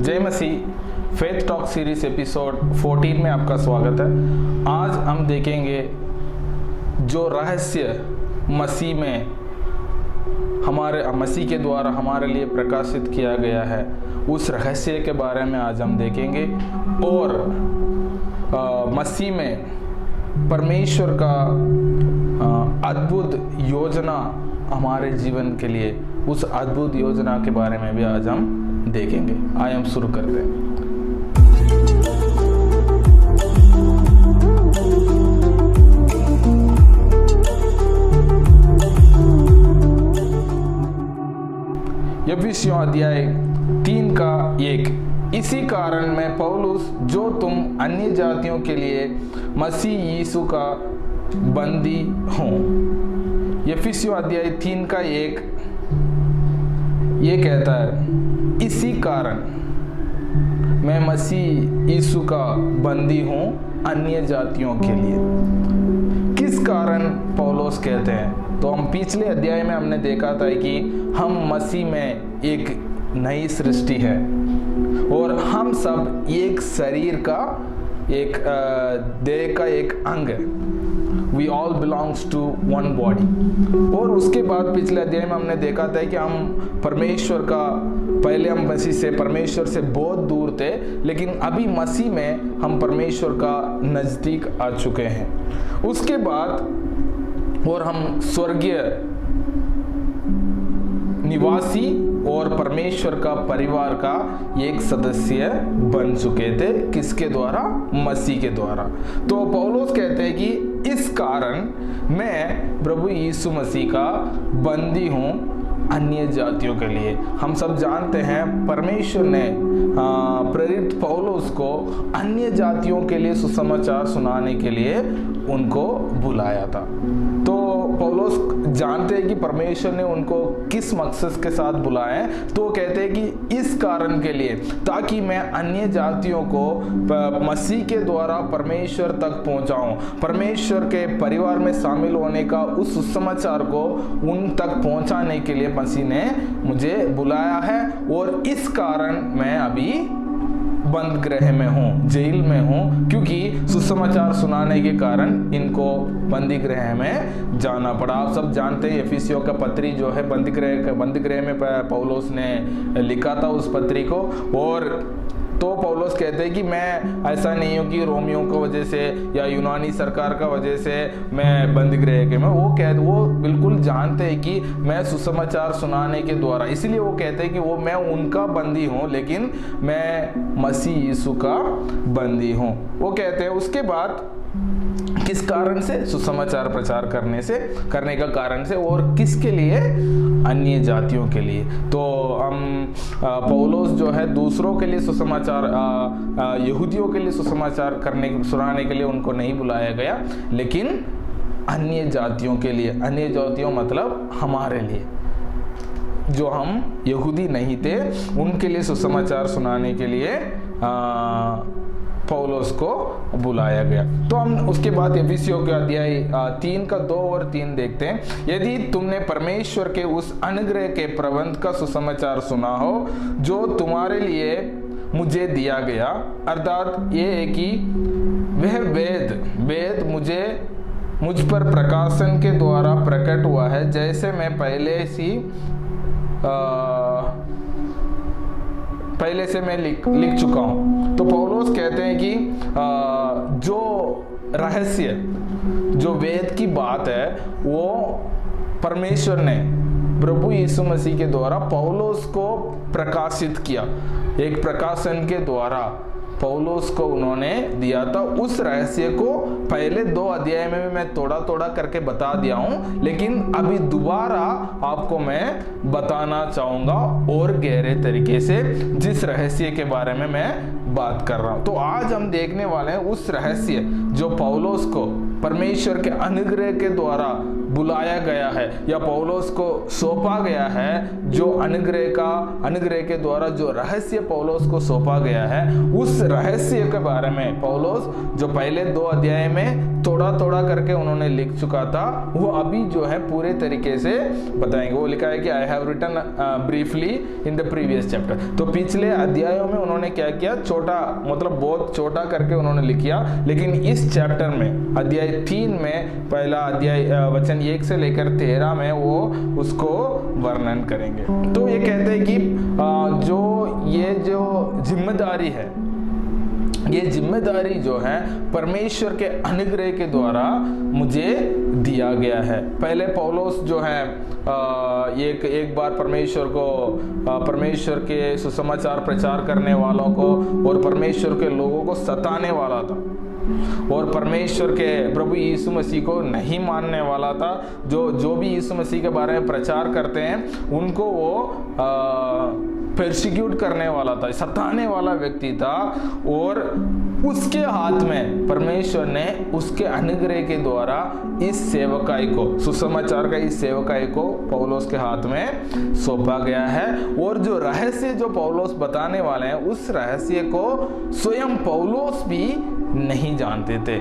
जय मसीह। Faith talk series episode 14 में आपका स्वागत है। आज हम देखेंगे जो रहस्य मसीह में मसीह के द्वारा हमारे लिए प्रकाशित किया गया है, उस रहस्य के बारे में आज हम देखेंगे। और मसीह में परमेश्वर का अद्भुत योजना हमारे जीवन के लिए, उस अद्भुत योजना के बारे में भी आज हम देखेंगे। आइए हम शुरू करते हैं। यफिसियों अध्याय 3 का 1। इसी कारण मैं पौलुस, जो तुम अन्य जातियों के लिए मसीह यीशु का बंदी हूँ। यफिसियों अध्याय 3 का 1 ये कहता है, इसी कारण मैं मसीह यीशु का बंदी हूँ अन्य जातियों के लिए। किस कारण पौलुस कहते हैं? तो हम पिछले अध्याय में हमने देखा था कि हम मसीह में एक नई सृष्टि है और हम सब एक शरीर का, एक देह का एक अंग है। We all belongs to one body। और उसके बाद पिछले अध्याय में हमने देखा था कि हम परमेश्वर का, पहले हम मसीह से, परमेश्वर से बहुत दूर थे, लेकिन अभी मसीह में हम परमेश्वर का नजदीक आ चुके हैं। उसके बाद और हम स्वर्गीय निवासी और परमेश्वर का परिवार का एक सदस्य बन चुके थे। किसके द्वारा? मसीह के द्वारा। तो पौलुस कहते हैं कि इस कारण मैं प्रभु यीशु मसीह का बंदी हूँ अन्य जातियों के लिए। हम सब जानते हैं परमेश्वर ने प्रेरित पौलुस को अन्य जातियों के लिए सुसमाचार सुनाने के लिए उनको बुलाया था। तो पौलुस जानते हैं कि परमेश्वर ने उनको किस मकसद के साथ बुलाया है। तो कहते हैं कि इस कारण के लिए, ताकि मैं अन्य जातियों को मसीह के द्वारा परमेश्वर तक पहुंचाऊं, परमेश्वर के परिवार में शामिल होने का उस सुसमाचार को उन तक पहुंचाने के लिए मसीह ने मुझे बुलाया है। और इस कारण मैं अभी बंद गृह में हूँ, जेल में हूँ, क्योंकि सुसमाचार सुनाने के कारण इनको बंदी गृह में जाना पड़ा। आप सब जानते हैं एफिसियों का पत्री जो है बंदी गृह में पौलुस ने लिखा था उस पत्री को। और तो पौलुस कहते हैं कि मैं ऐसा नहीं हूँ कि रोमियों की वजह से या यूनानी सरकार का वजह से मैं बंदी गृह के में, वो बिल्कुल जानते हैं कि मैं सुसमाचार सुनाने के द्वारा, इसलिए वो कहते हैं कि वो मैं उनका बंदी हूँ, लेकिन मैं मसीह यीशु का बंदी हूँ। वो कहते हैं उसके बाद किस कारण से? सुसमाचार प्रचार करने का कारण से। और किसके लिए? अन्य जातियों के लिए। तो हम पौलुस जो है दूसरों के लिए सुसमाचार, यहूदियों के लिए सुसमाचार सुनाने के लिए उनको नहीं बुलाया गया, लेकिन अन्य जातियों के लिए। अन्य जातियों मतलब हमारे लिए, जो हम यहूदी नहीं थे, उनके लिए सुसमाचार सुनाने के लिए पौलुस को बुलाया गया। तो हम उसके बाद एफिसियों के अध्याय 3 का 2 और 3 देखते हैं। यदि तुमने परमेश्वर के उस अनुग्रह के प्रबंध का सुसमाचार सुना हो जो तुम्हारे लिए मुझे दिया गया, अर्थात ये है कि वह वेद मुझ पर प्रकाशन के द्वारा प्रकट हुआ है, जैसे मैं पहले से मैं लिख चुका हूँ। तो पौलुस कहते हैं कि जो रहस्य, जो वेद की बात है, वो परमेश्वर ने प्रभु यीशु मसीह के द्वारा पौलुस को प्रकाशित किया। एक प्रकाशन के द्वारा पौलुस को उन्होंने दिया था। उस रहस्य को पहले 2 अध्याय में भी मैं थोड़ा करके बता दिया हूं, लेकिन अभी दोबारा आपको मैं बताना चाहूंगा और गहरे तरीके से, जिस रहस्य के बारे में मैं बात कर रहा हूं। तो आज हम देखने वाले हैं उस रहस्य जो पौलुस को परमेश्वर के अनुग्रह के द्वारा बुलाया गया है या पौलुस को सौंपा गया है, जो अनुग्रह के द्वारा जो रहस्य पौलुस को सौंपा गया है, उस रहस्य के बारे में पौलुस जो पहले 2 अध्याय में थोड़ा थोड़ा करके उन्होंने लिख चुका था, वो अभी जो है पूरे तरीके से बताएंगे। वो लिखा है कि I have written briefly in the previous chapter. तो पिछले अध्यायों में उन्होंने क्या किया, छोटा मतलब बहुत छोटा करके उन्होंने लिखा, लेकिन इस चैप्टर में अध्याय 3 में पहला अध्याय वचन 1 से लेकर 13 में वो उसको वर्णन करेंगे। तो ये कहते हैं कि जो जिम्मेदारी है, ये जिम्मेदारी जो है परमेश्वर के अनुग्रह के द्वारा मुझे दिया गया है। पहले पौलुस जो है एक बार परमेश्वर के सुसमाचार प्रचार करने वालों को और परमेश्वर के लोगों को सताने वाला था, और परमेश्वर के प्रभु यीशु मसीह को नहीं मानने वाला था। जो भी यीशु मसीह के बारे में प्रचार करते हैं उनको वो परसिक्यूट करने वाला था, सताने वाला व्यक्ति था, और उसके हाथ में परमेश्वर ने उसके अनुग्रह के द्वारा इस सेवकाई को, सुसमाचार का इस सेवकाई को पौलुस के हाथ में सौंपा गया है। और जो रहस्य जो पौलुस बताने वाले हैं, उस रहस्य को स्वयं पौलुस भी नहीं जानते थे,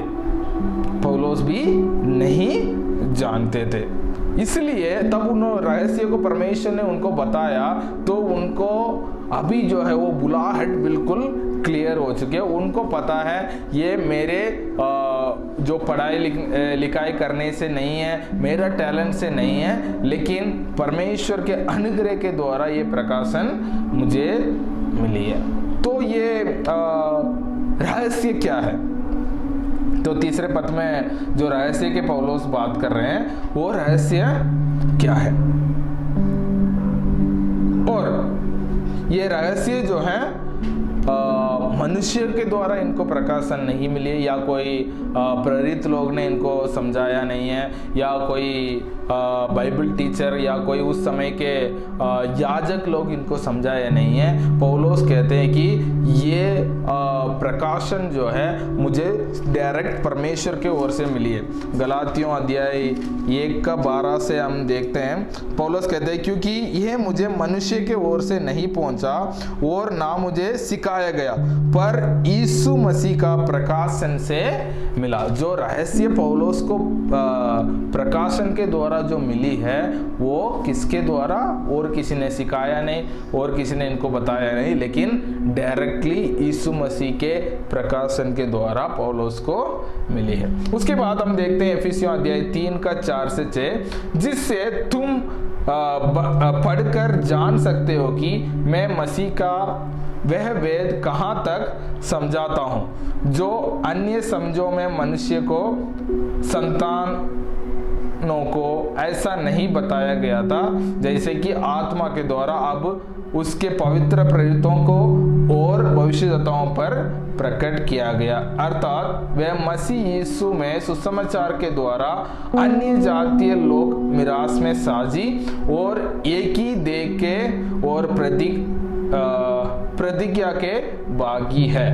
पौलुस भी नहीं जानते थे। इसलिए तब उन रहस्य को परमेश्वर ने उनको बताया, तो उनको अभी जो है वो बुलाहट बिल्कुल क्लियर हो चुकी है। उनको पता है ये मेरे जो पढ़ाई लिखाई करने से नहीं है, मेरा टैलेंट से नहीं है, लेकिन परमेश्वर के अनुग्रह के द्वारा ये प्रकाशन मुझे मिली है। तो ये रहस्य क्या है? तो तीसरे पद में जो रहस्य के पौलुस बात कर रहे हैं, वो रहस्य क्या है? और ये रहस्य जो है मनुष्य के द्वारा इनको प्रकाशन नहीं मिली, या कोई प्रेरित लोग ने इनको समझाया नहीं है, या कोई बाइबल टीचर या कोई उस समय के याजक लोग इनको समझाया नहीं है। पौलुस कहते हैं कि ये प्रकाशन जो है मुझे डायरेक्ट परमेश्वर के ओर से मिली है। गलातियों अध्याय 1:12 से हम देखते हैं, पौलुस कहते हैं क्योंकि यह मुझे मनुष्य के ओर से नहीं पहुंचा और ना मुझे सिखाया गया, पर यीशु मसीह का प्रकाशन से मिला। जो रहस्य पौलुस को प्रकाशन के द्वारा जो मिली है, वो किसके द्वारा? और किसी ने सिखाया नहीं, और किसी ने इनको बताया नहीं, लेकिन डायरेक्टली यीशु मसीह के प्रकाशन के द्वारा पौलुस को मिली है। उसके बाद हम देखते हैं इफिसियों अध्याय 3:4 से 6, जिससे तुम पढ़कर जान सकते हो कि मैं मसीह का वह वेद कहाँ तक समझाता हूँ जो अन्य समझों में मनुष्य को संतानों को ऐसा नहीं बताया गया था, जैसे कि आत्मा के द्वारा अब उसके पवित्र प्रेरितों को और भविष्यद्वक्ताओं पर प्रकट किया गया। अर्थात वह मसीह यीशु में सुसमाचार के द्वारा अन्य जातीय लोग मिरास में साझी और एक ही देह के और प्रतिज्ञा के बागी है।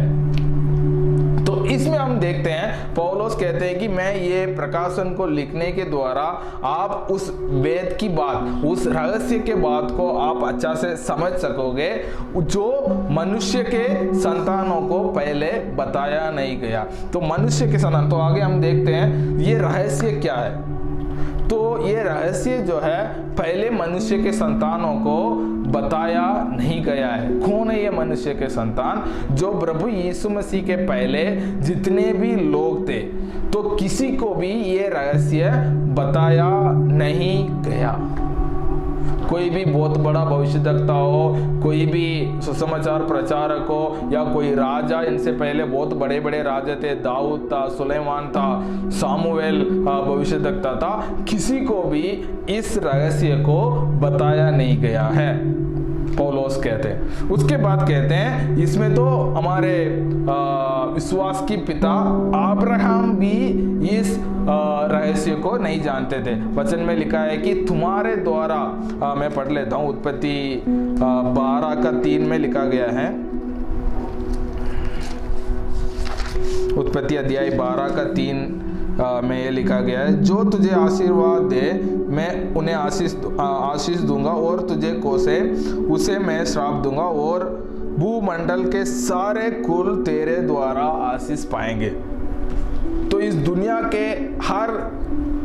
तो इसमें हम देखते हैं पौलुस कहते हैं कि मैं ये प्रकाशन को लिखने के द्वारा आप उस वेद की बात, उस रहस्य के बात को आप अच्छा से समझ सकोगे जो मनुष्य के संतानों को पहले बताया नहीं गया। तो मनुष्य के संतान, तो आगे हम देखते हैं ये रहस्य क्या है। तो ये रहस्य जो है पहले मनुष्य के संतानों को बताया नहीं गया है। कौन है ये मनुष्य के संतान? जो प्रभु यीशु मसीह के पहले जितने भी लोग थे, तो किसी को भी ये रहस्य बताया नहीं गया। कोई भी बहुत बड़ा भविष्यद्वक्ता हो, कोई भी सुसमाचार प्रचारक हो, या कोई राजा, इनसे पहले बहुत बड़े बड़े राजा थे, दाऊद था, सुलेमान था, सामुएल भविष्यद्वक्ता था, किसी को भी इस रहस्य को बताया नहीं गया है, पौलुस कहते हैं। उसके बाद कहते हैं इसमें तो हमारे विश्वास की पिता अब्राहम भी इस रहस्य को नहीं जानते थे। वचन में लिखा है कि तुम्हारे द्वारा, मैं पढ़ लेता हूँ, उत्पत्ति 12:3 में लिखा गया है। उत्पत्ति अध्याय 12:3 में ये लिखा गया है, जो तुझे आशीर्वाद दे मैं उन्हें आशीष दूंगा, और तुझे कोसे उसे मैं श्राप दूंगा, और भूमंडल के सारे कुल तेरे द्वारा आशीष पाएंगे। तो इस दुनिया के हर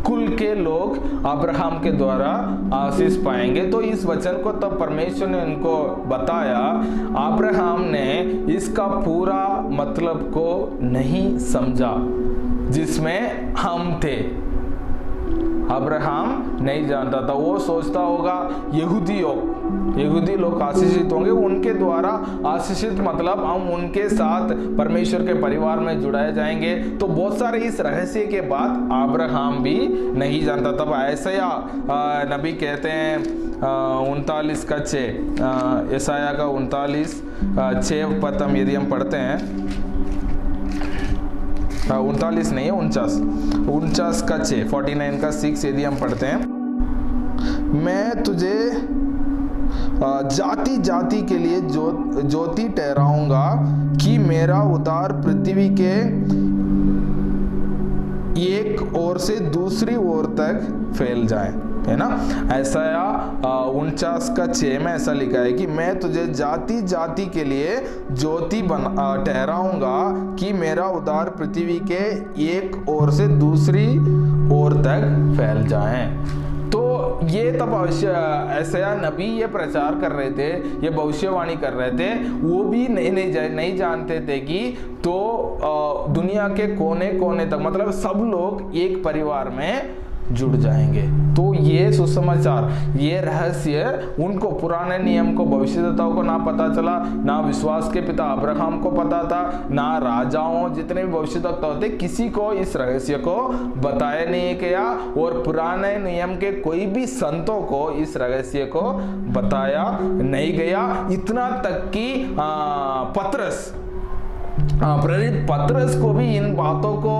कुल के लोग अब्राहम के द्वारा आशीष पाएंगे। तो इस वचन को तब परमेश्वर ने उनको बताया, अब्राहम ने इसका पूरा मतलब को नहीं समझा जिसमें हम थे। अब्राहम नहीं जानता था, वो सोचता होगा यहूदी लोग आशीषित होंगे, उनके द्वारा आशीषित मतलब हम उनके साथ परमेश्वर के परिवार में जुड़ाए जाएंगे। तो बहुत सारे इस रहस्य के बाद अब्राहम भी नहीं जानता। तब ऐसा नबी कहते हैं 39:6 यशाया का 39:6 पद हम यदि हम पढ़ते हैं, 39 नहीं है 49:6 49:6 यदि हम पढ़ते हैं, मैं तुझे जाति जाति के लिए ज्योति ठहराऊंगा कि मेरा उद्धार पृथ्वी के एक ओर से दूसरी ओर तक फैल जाए, है ना। ऐसा 49:6 में ऐसा लिखा है कि मैं तुझे जाति जाति के लिए ज्योति ठहराऊंगा कि मेरा उद्धार पृथ्वी के एक ओर से दूसरी ओर तक फैल जाए। तो ये तब ऐसा नबी ये प्रचार कर रहे थे, ये भविष्यवाणी कर रहे थे, वो भी नहीं जानते थे कि तो दुनिया के कोने कोने तक मतलब सब लोग एक परिवार में जुड़ जाएंगे। तो ये सुसमाचार, ये रहस्य उनको पुराने नियम को भविष्यद्वक्ताओं को ना पता चला, ना विश्वास के पिता अब्राहम को पता था, ना राजाओं जितने भी भविष्यद्वक्ता होते किसी को इस रहस्य को बताया नहीं गया, और पुराने नियम के कोई भी संतों को इस रहस्य को बताया नहीं गया। इतना तक कि पतरस प्रेरित पतरस को भी इन बातों को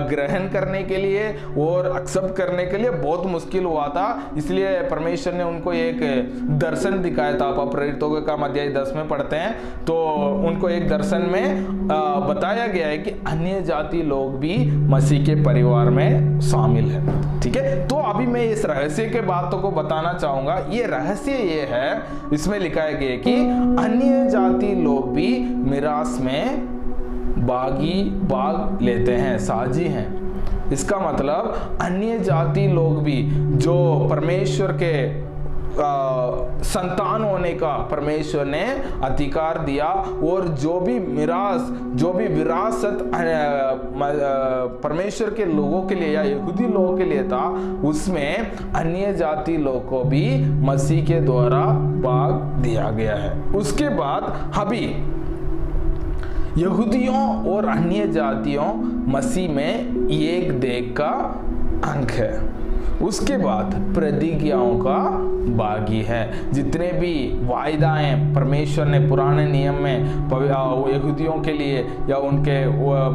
ग्रहण करने के लिए और एक्सेप्ट करने के लिए बहुत मुश्किल हुआ था। इसलिए परमेश्वर ने उनको एक दर्शन दिखाया था। आप प्रेरितों के काम अध्याय 10 में पढ़ते हैं तो उनको एक दर्शन में बताया गया है कि अन्य जाति लोग भी मसीह के परिवार में शामिल है। ठीक है, तो अभी मैं इस रहस्य के बातों को बताना चाहूंगा। ये रहस्य ये है, इसमें लिखा है कि अन्य जाति लोग भी मिरास में भाग लेते हैं, साझी हैं। इसका मतलब अन्य जाति लोग भी जो परमेश्वर के संतान होने का परमेश्वर ने अधिकार दिया, और जो भी विरासत परमेश्वर के लोगों के लिए या यहूदी लोगों के लिए था, उसमें अन्य जाति लोग को भी मसीह के द्वारा भाग दिया गया है। उसके बाद अभी यहूदियों और अन्य जातियों मसीह में एक देह का अंग है। उसके बाद प्रतिज्ञाओं का भागी है। जितने भी वायदाएं परमेश्वर ने पुराने नियम में यहूदियों के लिए या उनके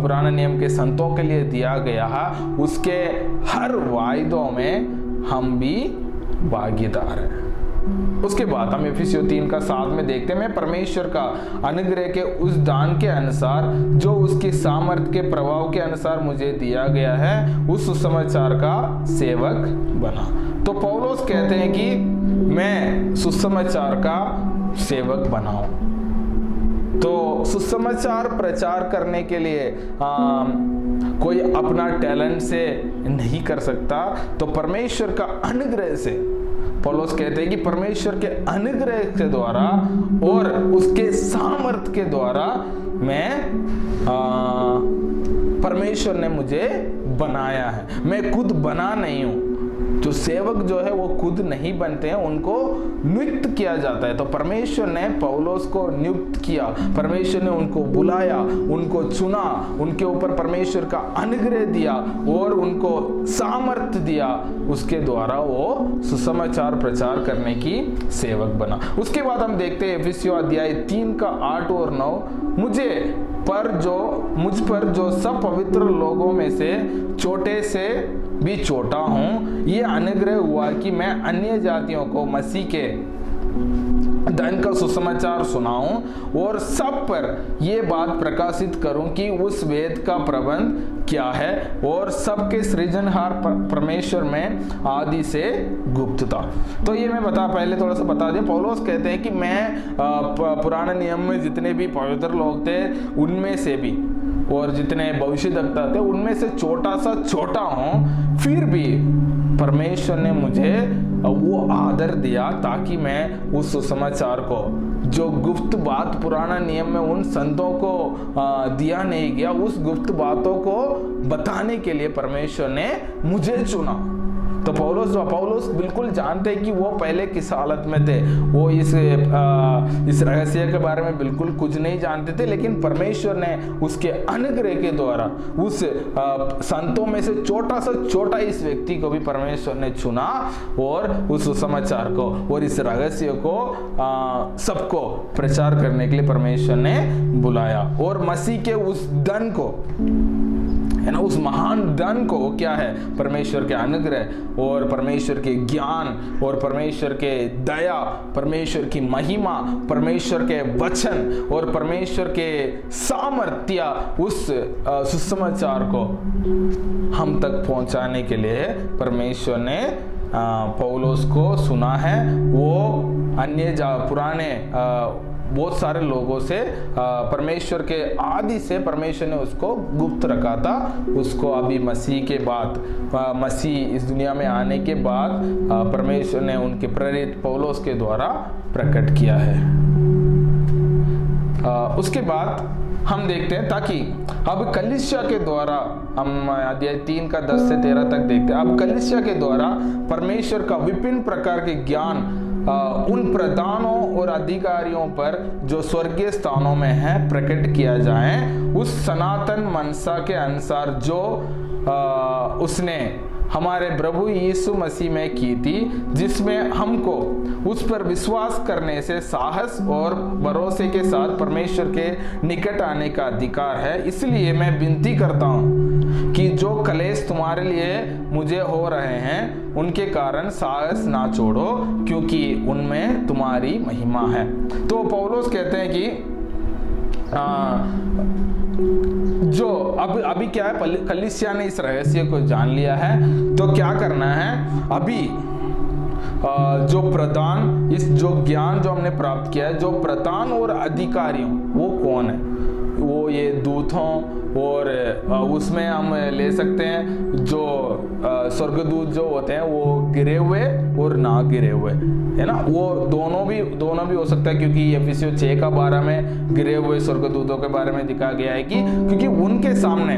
पुराने नियम के संतों के लिए दिया गया है, उसके हर वायदों में हम भी भागीदार हैं। उसके बाद हम इफिसियों 3:7 में देखते हैं, मैं परमेश्वर का अनुग्रह के उस दान के अनुसार जो उसकी सामर्थ्य के प्रभाव के अनुसार मुझे दिया गया है, उस सुसमाचार का सेवक बना। तो पौलुस कहते हैं कि मैं सुसमाचार का सेवक बनाऊं। तो सुसमाचार प्रचार करने के लिए कोई अपना टैलेंट से नहीं कर सकता, तो परमेश्वर का अनुग्रह से, पौलुस कहते हैं कि परमेश्वर के अनुग्रह के द्वारा और उसके सामर्थ्य के द्वारा मैं परमेश्वर ने मुझे बनाया है। मैं खुद बना नहीं हूं। जो सेवक जो है वो खुद नहीं बनते हैं, उनको नियुक्त किया जाता है। तो परमेश्वर ने पौलुस को नियुक्त किया, परमेश्वर ने उनको बुलाया, उनको चुना, उनके ऊपर परमेश्वर का अनुग्रह दिया और उनको सामर्थ्य दिया। उसके द्वारा वो सुसमाचार प्रचार करने की सेवक बना। उसके बाद हम देखते हैं इफिसियों अध्याय 3:8 और 9, मुझ पर जो सब पवित्र लोगों में से छोटे से भी छोटा हूं, ये अनुग्रह हुआ कि मैं अन्य जातियों को मसीह के धन का सुसमाचार सुनाऊं और सब पर ये बात प्रकाशित करूं कि उस वेद का प्रबंध क्या है और सबके सृजनहार परमेश्वर में आदि से गुप्त था। तो ये मैं पहले थोड़ा सा बता दें। पौलुस कहते हैं कि मैं पुराने नियम में जितने भी पवित्र लोग थे उनमें से भी, और जितने भविष्यद्वक्ता थे उनमें से छोटा सा छोटा हूं, फिर भी परमेश्वर ने मुझे वो आदर दिया ताकि मैं उस सुसमाचार को, जो गुप्त बात पुराना नियम में उन संतों को दिया नहीं गया, उस गुप्त बातों को बताने के लिए परमेश्वर ने मुझे चुना। तो पौलुस बिल्कुल जानते हैं कि वो पहले किस हालत में थे। वो इस रहस्य के बारे में बिल्कुल कुछ नहीं जानते थे, लेकिन परमेश्वर ने उसके अनुग्रह के द्वारा उस संतों में से छोटा सा छोटा इस व्यक्ति को भी परमेश्वर ने चुना और उस समाचार को और इस रहस्य को सबको प्रचार करने के लिए परमेश्वर ने बुलाया। और मसीह के उस धन को, है ना, उस महान धन को क्या है, परमेश्वर के अनुग्रह और परमेश्वर के ज्ञान और परमेश्वर के दया, परमेश्वर की महिमा, परमेश्वर के वचन और परमेश्वर के सामर्थ्य, उस सुसमाचार को हम तक पहुंचाने के लिए परमेश्वर ने पौलुस को सुना है। वो अन्य पुराने बहुत सारे लोगों से परमेश्वर के आदि से परमेश्वर ने उसको गुप्त रखा था, उसको अभी मसीह के बाद, मसीह इस दुनिया में आने के बाद परमेश्वर ने उनके प्रेरित पौलुस के द्वारा प्रकट किया है। उसके बाद हम देखते हैं, ताकि अब कलीसिया के द्वारा हम अध्याय 3 का 10 से 13 तक देखते हैं। अब कलीसिया के द्वारा परमेश्वर का विभिन्न प्रकार के ज्ञान उन प्रधानों और अधिकारियों पर जो स्वर्गीय स्थानों में है प्रकट किया जाए, उस सनातन मनसा के अनुसार जो उसने हमारे प्रभु यीशु मसीह में की थी, जिसमें हमको उस पर विश्वास करने से साहस और भरोसे के साथ परमेश्वर के निकट आने का अधिकार है। इसलिए मैं विनती करता हूँ कि जो कलेश तुम्हारे लिए मुझे हो रहे हैं उनके कारण साहस ना छोड़ो, क्योंकि उनमें तुम्हारी महिमा है। तो पौलुस कहते हैं कि जो अभी क्या है, कलीसिया ने इस रहस्य को जान लिया है, तो क्या करना है, अभी जो प्रधान, इस जो ज्ञान जो हमने प्राप्त किया है, जो प्रधान और अधिकारियों, वो कौन है, वो ये दूतों और उसमें हम ले सकते हैं जो स्वर्गदूत जो होते हैं वो गिरे हुए और ना गिरे हुए, है ना, वो दोनों भी हो सकता है, क्योंकि एफिसियों 6 का 12 में गिरे हुए स्वर्गदूतों के बारे में दिखा गया है कि क्योंकि उनके सामने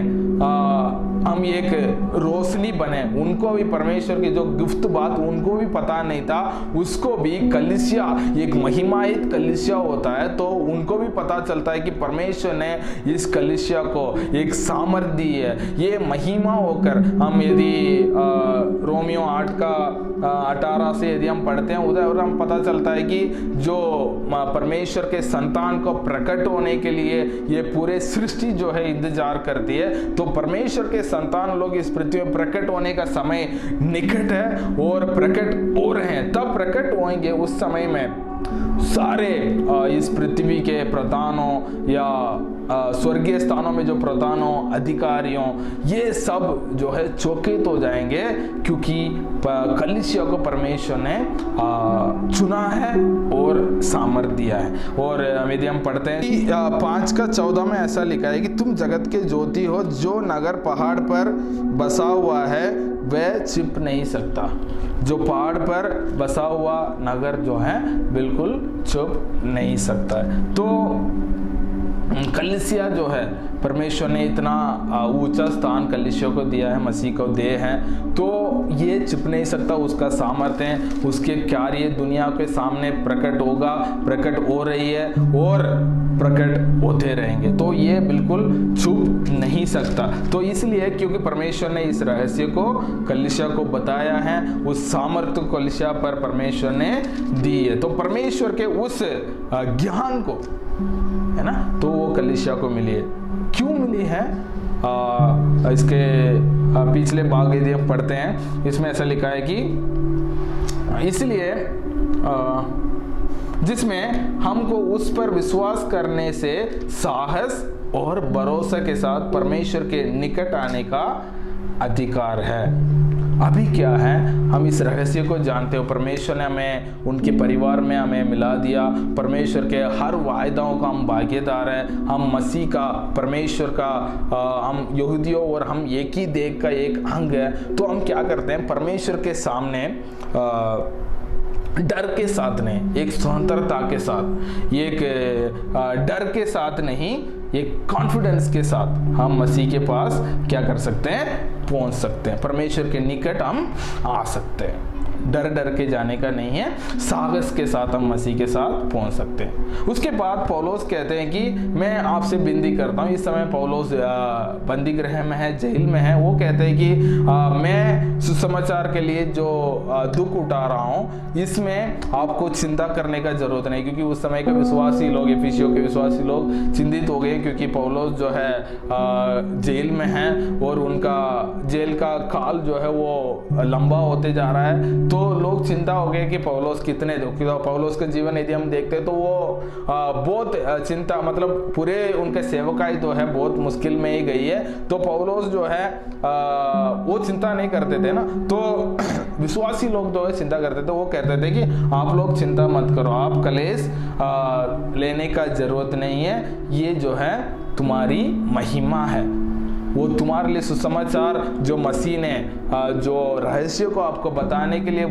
हम एक रोशनी बने, उनको भी परमेश्वर की जो गुप्त बात उनको भी पता नहीं था, उसको भी कलीसिया एक महिमायित कलीसिया होता है, तो उनको भी पता चलता है कि परमेश्वर ने इस कलीसिया को एक सामर्थ्य दी है। ये महिमा होकर हम यदि रोमियो 8 का 18 से यदि हम पढ़ते हैं, उधर हम पता चलता है कि जो परमेश्वर के संतान को प्रकट होने के लिए ये पूरे सृष्टि जो है इंतजार करती है, तो परमेश्वर के संतान लोग इस पृथ्वी में प्रकट होने का समय निकट है और प्रकट हो रहे हैं। तब प्रकट होंगे उस समय में सारे इस पृथ्वी के प्रधानों या स्वर्गीय स्थानों में जो प्रधानों, अधिकारियों, ये सब जो है चौकित हो जाएंगे, क्योंकि कलीसिया को परमेश्वर ने चुना है और सामर्थ्य दिया है। और यदि हम पढ़ते हैं कि 5 का 14 में ऐसा लिखा है कि तुम जगत के ज्योति हो, जो नगर पहाड़ पर बसा हुआ है वह छिप नहीं सकता। जो पहाड़ पर बसा हुआ नगर जो है बिल्कुल छुप नहीं सकता है। तो कलीसिया जो है, परमेश्वर ने इतना ऊंचा स्थान कलीसिया को दिया है, मसीह को दे है, तो ये छिप नहीं सकता। उसका सामर्थ्य है, उसके कार्य दुनिया के सामने प्रकट होगा, प्रकट हो रही है और प्रकट होते रहेंगे, तो ये बिल्कुल छुप नहीं सकता। तो इसलिए क्योंकि परमेश्वर ने इस रहस्य को कलीसिया को बताया है, उस सामर्थ्य को कलीसिया पर परमेश्वर ने दी है, तो परमेश्वर के उस ज्ञान को, है ना, तो वो कलीसिया को मिली है। क्यों मिली है, इसके पिछले भाग यदि हम पढ़ते हैं, इसमें ऐसा लिखा है कि जिसमें हमको उस पर विश्वास करने से साहस और भरोसा के साथ परमेश्वर के निकट आने का अधिकार है। अभी क्या है, हम इस रहस्य को जानते हो, परमेश्वर ने हमें उनके परिवार में हमें मिला दिया, परमेश्वर के हर वायदाओं का हम भागीदार हैं, हम मसीह का, परमेश्वर का, हम यहूदियों और हम एक ही देह का एक अंग है। तो हम क्या करते हैं, परमेश्वर के सामने डर के साथ नहीं, एक स्वतंत्रता के साथ, एक डर के साथ नहीं, एक कॉन्फिडेंस के साथ हम मसीह के पास क्या कर सकते हैं, पहुंच सकते हैं, परमेश्वर के निकट हम आ सकते हैं। डर डर के जाने का नहीं है, साहस के साथ हम मसीह के साथ पहुंच सकते हैं। उसके बाद पौलुस कहते हैं कि मैं आपसे विनती करता हूं, इस समय पौलुस बंदी गृह में है, जेल में है। वो कहते हैं कि मैं सुसमाचार के लिए जो दुख उठा रहा हूं, इसमें आपको चिंता करने का जरूरत नहीं, क्योंकि उस समय का विश्वासी लोग, एफिसियों के विश्वासी लोग चिंतित हो गए, क्योंकि पौलुस जो है जेल में है और उनका जेल का काल जो है वो लंबा होते जा रहा है। तो लोग चिंता हो गए कि पौलुस कितने दुखी, पौलुस का जीवन यदि हम देखते हैं तो वो बहुत चिंता, मतलब पूरे उनके सेवकाई तो है बहुत मुश्किल में ही गई है। तो पौलुस जो है वो चिंता नहीं करते थे ना, तो विश्वासी लोग जो है चिंता करते थे। वो कहते थे कि आप लोग चिंता मत करो, आप कलेश लेने का जरूरत नहीं है, ये जो है तुम्हारी महिमा है, वो तुम्हारे लिए सुसमाचार जो मसीह ने जो रहस्य को आपको बताने के लिए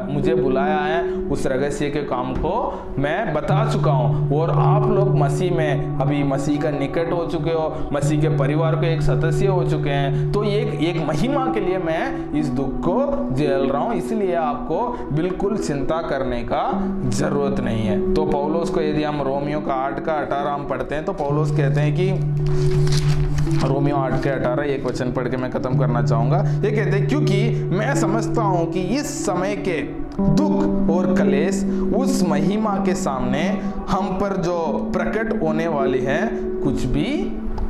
मुझे बुलाया है, उस रहस्य के काम को मैं बता चुका हूँ। और आप लोग मसीह में अभी मसीह का निकट हो चुके हो, मसीह के परिवार के एक सदस्य हो चुके हैं। तो एक महिमा के लिए मैं इस दुख को झेल रहा हूँ, इसलिए आपको बिल्कुल चिंता करने का जरूरत नहीं है। तो पौलुस को यदि हम रोमियो का 8 का 18 हम पढ़ते हैं तो पौलुस कहते हैं कि रोमियो 8 के 18 एक वचन पढ़ के मैं खत्म करना चाहूंगा। ये कहते हैं, क्योंकि मैं समझता हूं कि इस समय के दुख और कलेश उस महिमा के सामने हम पर जो प्रकट होने वाली है कुछ भी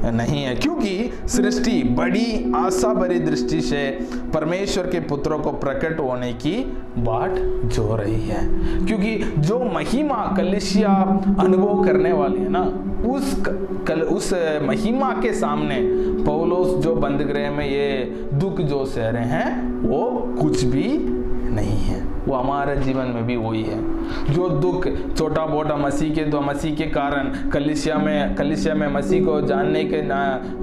नहीं है, क्योंकि सृष्टि बड़ी आशा भरी दृष्टि से परमेश्वर के पुत्रों को प्रकट होने की बाट जो रही है। क्योंकि जो महिमा कलीसिया अनुभव करने वाली है ना, उस महिमा के सामने पौलुस जो बंदगृह में ये दुख जो सह रहे हैं वो कुछ भी नहीं है। वो हमारे जीवन में भी वही है, जो दुख छोटा मोटा मसीह के कारण कलीसिया में मसीह को जानने के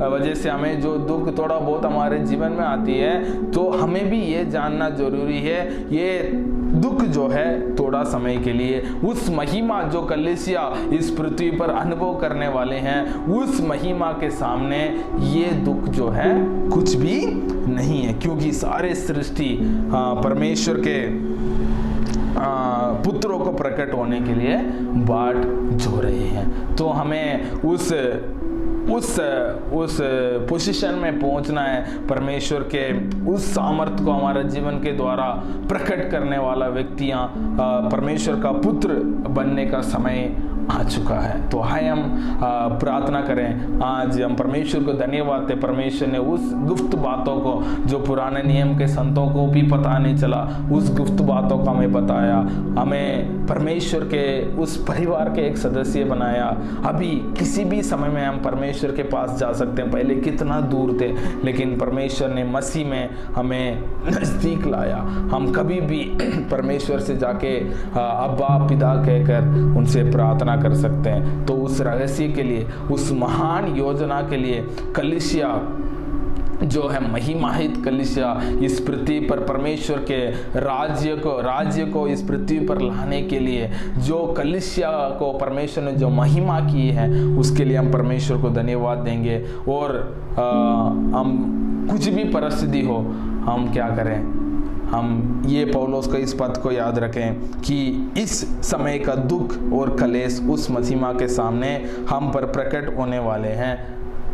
वजह से हमें जो दुख थोड़ा बहुत हमारे जीवन में आती है, तो हमें भी ये जानना जरूरी है, ये दुख जो है थोड़ा समय के लिए, उस महिमा जो कलीसिया इस पृथ्वी पर अनुभव करने वाले हैं, उस महिमा के सामने ये दुख जो है कुछ भी नहीं है। क्योंकि सारे सृष्टि परमेश्वर के पुत्रों को प्रकट होने के लिए बाट जो रहे हैं। तो हमें उस पोजीशन में पहुंचना है, परमेश्वर के उस सामर्थ्य को हमारे जीवन के द्वारा प्रकट करने वाला व्यक्तियां परमेश्वर का पुत्र बनने का समय आ चुका है। तो आइए हम प्रार्थना करें। आज हम परमेश्वर को धन्यवाद दें, परमेश्वर ने उस गुप्त बातों को जो पुराने नियम के संतों को भी पता नहीं चला, उस गुप्त बातों को हमें बताया, हमें परमेश्वर के उस परिवार के एक सदस्य बनाया। अभी किसी भी समय में हम परमेश्वर के पास जा सकते हैं। पहले कितना दूर थे, लेकिन परमेश्वर ने मसीह में हमें नजदीक लाया। हम कभी भी परमेश्वर से जाके अब्बा पिता कहकर उनसे प्रार्थना कर सकते हैं। तो उस रहस्य के लिए, उस महान योजना के लिए कलीसिया जो है महिमाहित कलीसिया इस पृथ्वी पर परमेश्वर के राज्य को इस पृथ्वी पर लाने के लिए जो कलीसिया को परमेश्वर ने जो महिमा की है, उसके लिए हम परमेश्वर को धन्यवाद देंगे। और हम कुछ भी परिस्थिति हो, हम क्या करें, हम ये पौलुस का इस पद को याद रखें कि इस समय का दुख और कलेश उस महिमा के सामने हम पर प्रकट होने वाले हैं,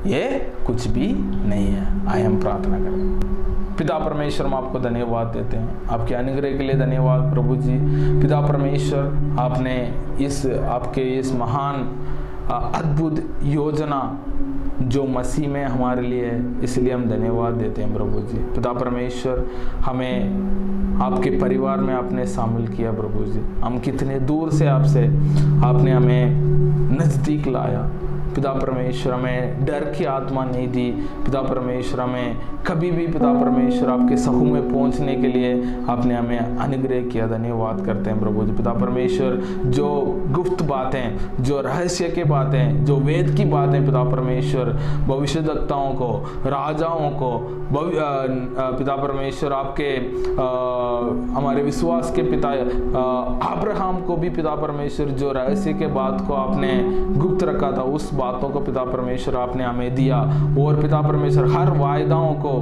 ये कुछ भी नहीं है। आइए हम प्रार्थना करें। पिता परमेश्वर, हम आपको धन्यवाद देते हैं, आपके अनुग्रह के लिए धन्यवाद प्रभु जी। पिता परमेश्वर, आपने आपके इस महान अद्भुत योजना जो मसीह में हमारे लिए है, इसलिए हम धन्यवाद देते हैं प्रभु जी। पिता परमेश्वर, हमें आपके परिवार में आपने शामिल किया प्रभु जी। हम कितने दूर से आपने हमें नज़दीक लाया पिता परमेश्वर। हमें डर की आत्मा नहीं दी पिता परमेश्वर। हमें कभी भी पिता परमेश्वर आपके सहू में पहुंचने के लिए आपने हमें अनुग्रह किया। धन्यवाद करते हैं प्रभु जी। पिता परमेश्वर, जो गुप्त बातें, जो रहस्य की बातें, जो वेद की बातें पिता परमेश्वर भविष्यद्वक्ताओं को, राजाओं को, पिता परमेश्वर आपके हमारे विश्वास के पिता अब्राहम को भी पिता परमेश्वर जो रहस्य के बात को आपने गुप्त रखा था, उस बातों को पिता परमेश्वर आपने हमें दिया। और पिता परमेश्वर हर वायदाओं को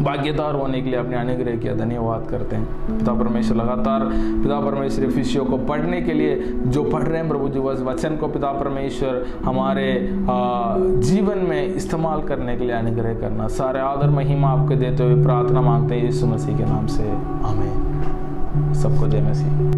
भाग्यदार होने के लिए आपने अनुग्रह किया। धन्यवाद करते हैं पिता परमेश्वर। लगातार पिता परमेश्वर विषयों को पढ़ने के लिए जो पढ़ रहे हैं प्रभु जी, उस वचन को पिता परमेश्वर हमारे जीवन में इस्तेमाल करने के लिए अनुग्रह करना। सारे आदर महिमा आपके देते हुए प्रार्थना मांगते हैं यीशु मसीह के नाम से, आमीन। सबको जय मसीह।